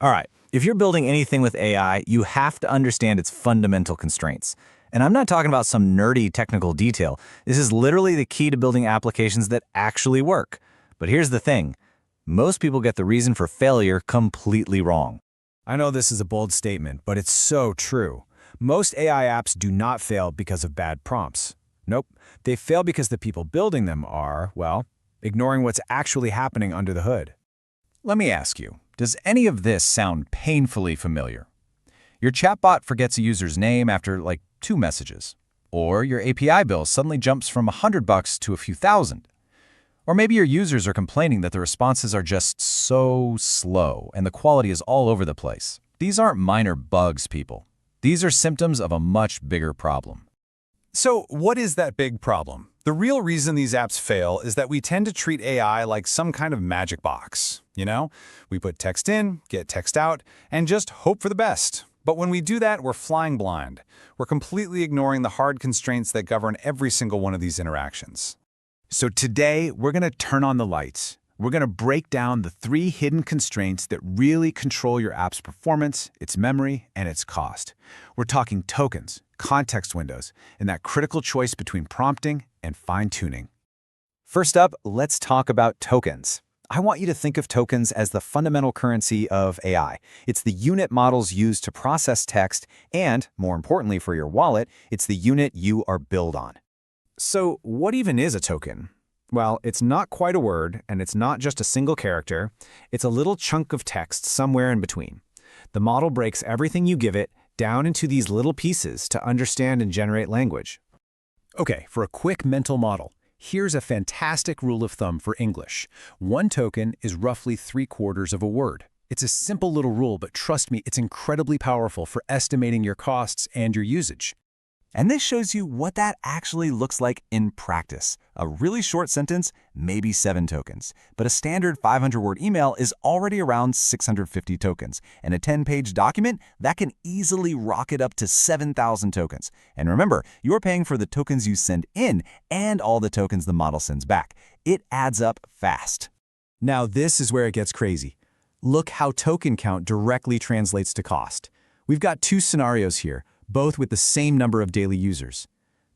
All right, if you're building anything with AI, you have to understand its fundamental constraints. And I'm not talking about some nerdy technical detail. This is literally the key to building applications that actually work. But here's the thing. Most people get the reason for failure completely wrong. I know this is a bold statement, but it's so true. Most AI apps do not fail because of bad prompts. Nope, they fail because the people building them are, well, ignoring what's actually happening under the hood. Let me ask you, does any of this sound painfully familiar? Your chatbot forgets a user's name after, like, 2 messages. Or your API bill suddenly jumps from $100 to a few thousand. Or maybe your users are complaining that the responses are just so slow and the quality is all over the place. These aren't minor bugs, people. These are symptoms of a much bigger problem. So what is that big problem? The real reason these apps fail is that we tend to treat AI like some kind of magic box. We put text in, get text out, and just hope for the best. But when we do that, we're flying blind. We're completely ignoring the hard constraints that govern every single one of these interactions. So today, we're going to turn on the lights. We're going to break down the 3 hidden constraints that really control your app's performance, its memory, and its cost. We're talking tokens, context windows, and that critical choice between prompting and fine-tuning. First up, let's talk about tokens. I want you to think of tokens as the fundamental currency of AI. It's the unit models used to process text, and, more importantly for your wallet, it's the unit you are billed on. So what even is a token? Well, it's not quite a word, and it's not just a single character. It's a little chunk of text somewhere in between. The model breaks everything you give it down into these little pieces to understand and generate language. Okay, for a quick mental model, here's a fantastic rule of thumb for English. 1 token is roughly 3/4 of a word. It's a simple little rule, but trust me, it's incredibly powerful for estimating your costs and your usage. And this shows you what that actually looks like in practice. A really short sentence, maybe 7 tokens. But a standard 500-word email is already around 650 tokens. And a 10-page document, that can easily rocket up to 7,000 tokens. And remember, you're paying for the tokens you send in and all the tokens the model sends back. It adds up fast. Now this is where it gets crazy. Look how token count directly translates to cost. We've got 2 scenarios here, both with the same number of daily users.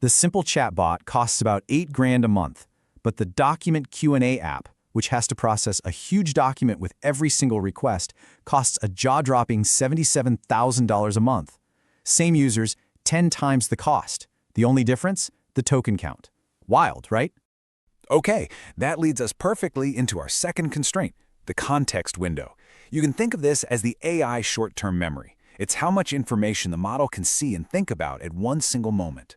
The simple chatbot costs about $8,000 a month, but the document Q&A app, which has to process a huge document with every single request, costs a jaw-dropping $77,000 a month. Same users, 10 times the cost. The only difference? The token count. Wild, right? Okay, that leads us perfectly into our second constraint, the context window. You can think of this as the AI short-term memory. It's how much information the model can see and think about at one single moment.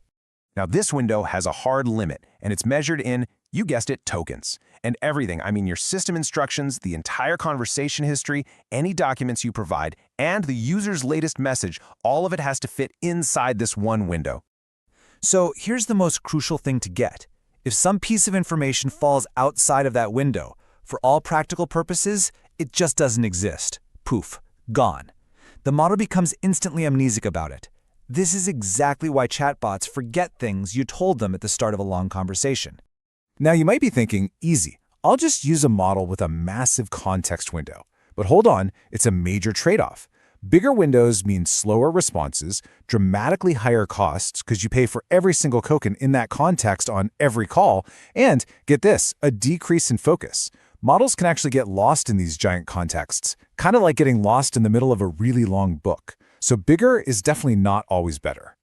Now, this window has a hard limit, and it's measured in, you guessed it, tokens. And everything, I mean your system instructions, the entire conversation history, any documents you provide, and the user's latest message, all of it has to fit inside this one window. So here's the most crucial thing to get. If some piece of information falls outside of that window, for all practical purposes, it just doesn't exist. Poof, gone. The model becomes instantly amnesic about it. This is exactly why chatbots forget things you told them at the start of a long conversation. Now you might be thinking, easy, I'll just use a model with a massive context window. But hold on, it's a major trade-off. Bigger windows mean slower responses, dramatically higher costs because you pay for every single token in that context on every call, and, get this, a decrease in focus. Models can actually get lost in these giant contexts, kind of like getting lost in the middle of a really long book. So bigger is definitely not always better.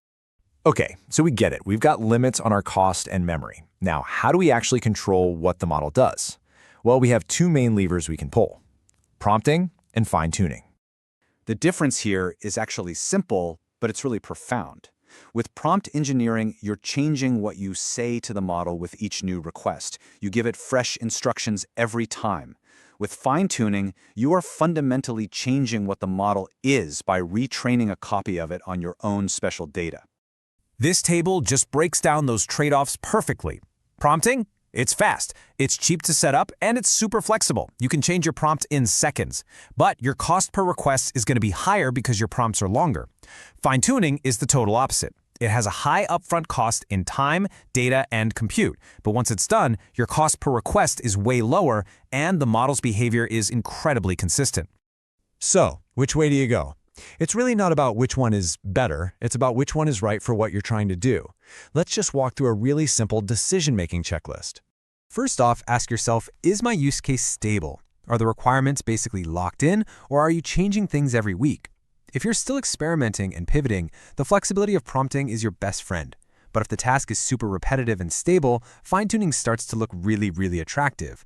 Okay, so we get it. We've got limits on our cost and memory. Now, how do we actually control what the model does? Well, we have 2 main levers we can pull: prompting and fine-tuning. The difference here is actually simple, but it's really profound. With prompt engineering, you're changing what you say to the model with each new request. You give it fresh instructions every time. With fine-tuning, you are fundamentally changing what the model is by retraining a copy of it on your own special data. This table just breaks down those trade-offs perfectly. Prompting? It's fast, it's cheap to set up, and it's super flexible. You can change your prompt in seconds. But your cost per request is going to be higher because your prompts are longer. Fine-tuning is the total opposite. It has a high upfront cost in time, data, and compute. But once it's done, your cost per request is way lower, and the model's behavior is incredibly consistent. So, Which way do you go? It's really not about which one is better, it's about which one is right for what you're trying to do. Let's just walk through a really simple decision-making checklist. First off, ask yourself, is my use case stable? Are the requirements basically locked in, or are you changing things every week? If you're still experimenting and pivoting, the flexibility of prompting is your best friend. But if the task is super repetitive and stable, fine-tuning starts to look really, really attractive.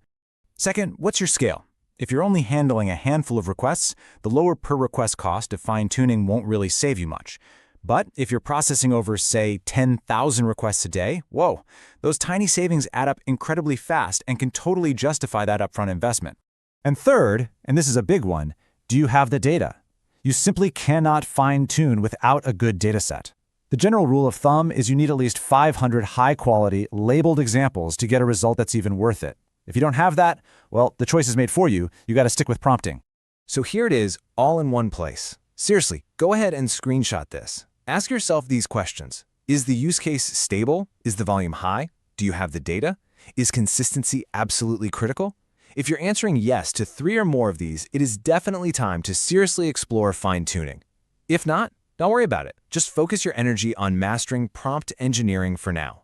Second, what's your scale? If you're only handling a handful of requests, the lower per-request cost of fine-tuning won't really save you much. But if you're processing over, say, 10,000 requests a day, whoa, those tiny savings add up incredibly fast and can totally justify that upfront investment. And third, and this is a big one, do you have the data? You simply cannot fine-tune without a good dataset. The general rule of thumb is you need at least 500 high-quality, labeled examples to get a result that's even worth it. If you don't have that, well, the choice is made for you. You got to stick with prompting. So here it is, all in one place. Seriously, go ahead and screenshot this. Ask yourself these questions. Is the use case stable? Is the volume high? Do you have the data? Is consistency absolutely critical? If you're answering yes to 3 or more of these, it is definitely time to seriously explore fine-tuning. If not, don't worry about it. Just focus your energy on mastering prompt engineering for now.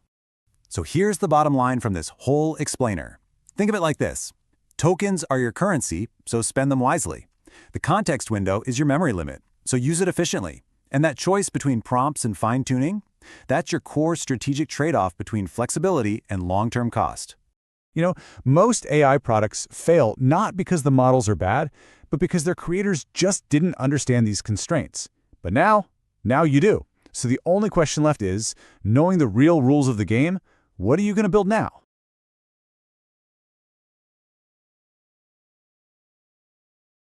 So here's the bottom line from this whole explainer. Think of it like this. Tokens are your currency, so spend them wisely. The context window is your memory limit, so use it efficiently. And that choice between prompts and fine-tuning, that's your core strategic trade-off between flexibility and long-term cost. You know, most AI products fail not because the models are bad, but because their creators just didn't understand these constraints. But now you do. So the only question left is, knowing the real rules of the game, what are you going to build now?